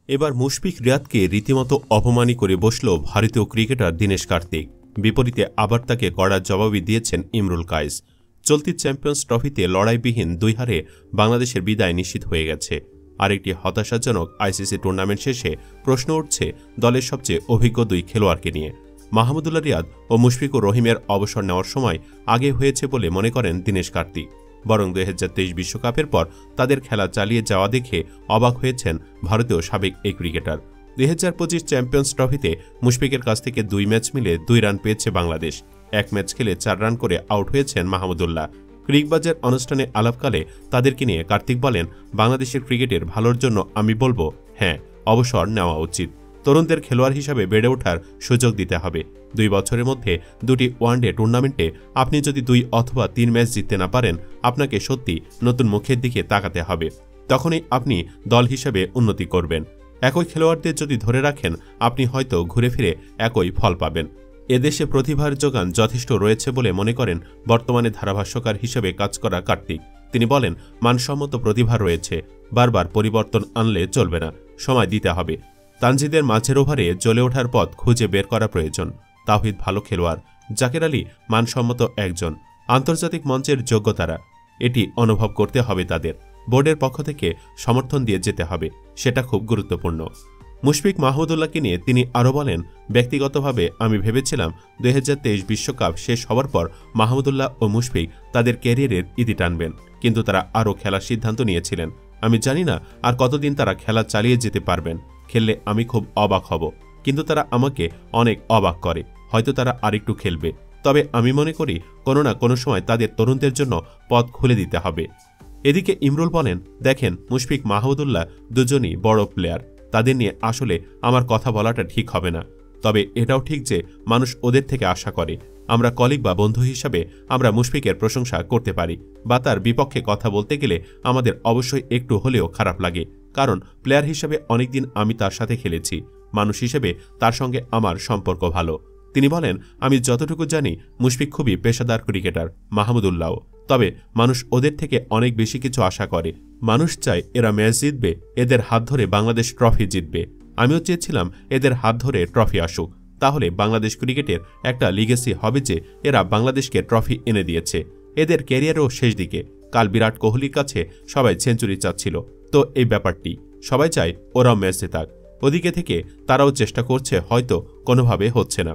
এবার মুশফিক রিয়াদকে রীতিমতো অপমানই করে বসল ভারতীয় ক্রিকেটার দীনেশ কার্তিক। বিপরীতে আবার তাকে কড়া জবাবই দিয়েছেন ইমরুল কায়েস। চলতি চ্যাম্পিয়ন্স ট্রফিতে লড়াইবিহীন 2 হারে বাংলাদেশের বিদায় নিশ্চিত হয়ে গেছে। আরেকটি হতাশাজনক আইসিসি টুর্নামেন্ট শেষে প্রশ্ন উঠছে দলের সবচেয়ে অভিজ্ঞ 2 খেলোয়াড়কে নিয়ে। মাহমুদুল্লাহ রিয়াদ ও মুশফিকুর রহিমের অবসর নেওয়ার সময় আগে হয়েছে বলে মনে করেন দীনেশ কার্তিক। বরং 2023 বিশ্বকাপের পর তাদের খেলা চালিয়ে যাওয়া দেখে অবাক হয়েছেন ভারতীয় সাবেক এই ক্রিকেটার। 2025 চ্যাম্পিয়ন্স ট্রফিতে মুশফিকের কাছ থেকে 2 ম্যাচ মিলে 2 রান পেয়েছে বাংলাদেশ। 1 ম্যাচ খেলে 4 রান করে আউট হয়েছেন মাহমুদুল্লাহ। ক্রিকবাজের অনুষ্ঠানে আলাপকালে তাদেরকে নিয়ে কার্তিক বলেন, বাংলাদেশের ক্রিকেটের ভালোর জন্য আমি বলবো, হ্যাঁ, অবসর নেওয়া উচিত। তরুণদের খেলোয়াড় হিসাবে বেড়ে ওঠার সুযোগ দিতে হবে। 2 বছরের মধ্যে 2টি ওয়ানডে টুর্নামেন্টে আপনি যদি 2 অথবা 3 ম্যাচ জিততে না পারেন, আপনাকে সত্যি নতুন মুখের দিকে তাকাতে হবে। তখনই আপনি দল হিসেবে উন্নতি করবেন। একই খেলোয়াড়দের যদি ধরে রাখেন, আপনি হয়তো ঘুরে ফিরে একই ফল পাবেন। এদেশে প্রতিভার যোগান যথেষ্ট রয়েছে বলে মনে করেন বর্তমানে ধারাভাষ্যকার হিসেবে কাজ করা কার্তিক। তিনি বলেন, মানসম্মত প্রতিভা রয়েছে, বারবার পরিবর্তন আনলে চলবে না, সময় দিতে হবে। তানজিদের মাঝের ওভারে জ্বলে ওঠার পথ খুঁজে বের করা প্রয়োজন। তাওহিদ ভালো খেলোয়াড়, জাকের আলী মানসম্মত একজন, আন্তর্জাতিক মঞ্চের যোগ্যতারা, এটি অনুভব করতে হবে তাদের। বোর্ডের পক্ষ থেকে সমর্থন দিয়ে যেতে হবে, সেটা খুব গুরুত্বপূর্ণ। মুশফিক মাহমুদুল্লাহকে নিয়ে তিনি আরও বলেন, ব্যক্তিগতভাবে আমি ভেবেছিলাম 2023 বিশ্বকাপ শেষ হওয়ার পর মাহমুদুল্লাহ ও মুশফিক তাদের ক্যারিয়ারের ইতি টানবেন, কিন্তু তারা আরও খেলার সিদ্ধান্ত নিয়েছিলেন। আমি জানি না আর কতদিন তারা খেলা চালিয়ে যেতে পারবেন। খেললে আমি খুব অবাক হব, কিন্তু তারা আমাকে অনেক অবাক করে। হয়তো তারা আরেকটু খেলবে, তবে আমি মনে করি কোনো না কোনো সময় তাদের তরুণদের জন্য পথ খুলে দিতে হবে। এদিকে ইমরুল বলেন, দেখেন, মুশফিক মাহমুদুল্লাহ দুজনই বড় প্লেয়ার, তাদের নিয়ে আসলে আমার কথা বলাটা ঠিক হবে না। তবে এটাও ঠিক যে মানুষ ওদের থেকে আশা করে। আমরা কলিগ বা বন্ধু হিসাবে আমরা মুশফিকের প্রশংসা করতে পারি, বা তার বিপক্ষে কথা বলতে গেলে আমাদের অবশ্যই একটু হলেও খারাপ লাগে, কারণ প্লেয়ার হিসেবে অনেকদিন আমি তার সাথে খেলেছি, মানুষ হিসেবে তার সঙ্গে আমার সম্পর্ক ভালো। তিনি বলেন, আমি যতটুকু জানি মুশফিক খুবই পেশাদার ক্রিকেটার, মাহমুদুল্লাহ। তবে মানুষ ওদের থেকে অনেক বেশি কিছু আশা করে। মানুষ চায় এরা ম্যাচ জিতবে, এদের হাত ধরে বাংলাদেশ ট্রফি জিতবে। আমিও চেয়েছিলাম এদের হাত ধরে ট্রফি আসুক, তাহলে বাংলাদেশ ক্রিকেটের একটা লিগেসি হবে যে এরা বাংলাদেশকে ট্রফি এনে দিয়েছে। এদের ক্যারিয়ারও শেষ দিকে। কাল বিরাট কোহলির কাছে সবাই সেঞ্চুরি চাচ্ছিল, তো এই ব্যাপারটি সবাই চায় ওরাও ম্যাচ জেতাক। ওদিকে থেকে তারাও চেষ্টা করছে, হয়তো কোনোভাবে হচ্ছে না।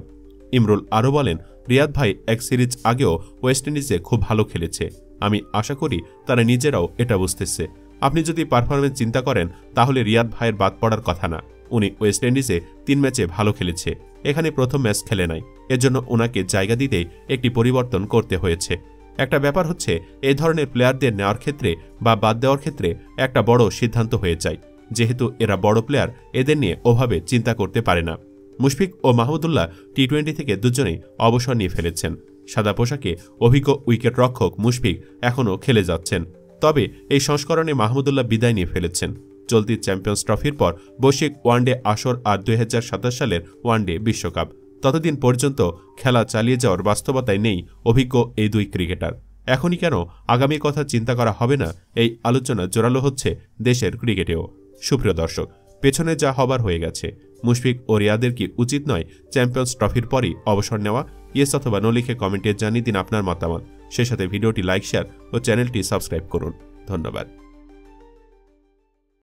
ইমরুল আরও বলেন, রিয়াদ ভাই এক সিরিজ আগেও ওয়েস্ট ইন্ডিজে খুব ভালো খেলেছে। আমি আশা করি তারা নিজেরাও এটা বুঝতেছে। আপনি যদি পারফরমেন্স চিন্তা করেন, তাহলে রিয়াদ ভাইয়ের বাদ পড়ার কথা না। উনি ওয়েস্ট ইন্ডিজে 3 ম্যাচে ভালো খেলেছে, এখানে প্রথম ম্যাচ খেলে নাই। এজন্য ওনাকে জায়গা দিতেই একটি পরিবর্তন করতে হয়েছে। একটা ব্যাপার হচ্ছে, এই ধরনের প্লেয়ারদের নেওয়ার ক্ষেত্রে বা বাদ দেওয়ার ক্ষেত্রে একটা বড় সিদ্ধান্ত হয়ে যায়। যেহেতু এরা বড় প্লেয়ার, এদের নিয়ে ওভাবে চিন্তা করতে পারে না। মুশফিক ও মাহমুদুল্লাহ টি-20 থেকে দুজনেই অবসর নিয়ে ফেলেছেন। সাদা পোশাকে অভিজ্ঞ উইকেট রক্ষক মুশফিক এখনও খেলে যাচ্ছেন, তবে এই সংস্করণে মাহমুদুল্লাহ বিদায় নিয়ে ফেলেছেন। চলতি চ্যাম্পিয়ন্স ট্রফির পর বৈশ্বিক ওয়ানডে আসর আর 2027 সালের ওয়ানডে বিশ্বকাপ, ততদিন পর্যন্ত খেলা চালিয়ে যাওয়ার বাস্তবতায় নেই অভিজ্ঞ এই 2 ক্রিকেটার। এখনই কেন আগামী কথা চিন্তা করা হবে না, এই আলোচনা জোরালো হচ্ছে দেশের ক্রিকেটেও। সুপ্রিয় দর্শক, পেছনে যা হবার হয়ে গেছে। মুশফিক ও রিয়াদের কি উচিত নয় চ্যাম্পিয়ন্স ট্রফির পরই অবসর নেওয়া? ইয়েস অথবা নো লিখে কমেন্টে জানিয়ে দিন আপনার মতামত। সেই সাথে ভিডিওটি লাইক, শেয়ার ও চ্যানেলটি সাবস্ক্রাইব করুন। ধন্যবাদ।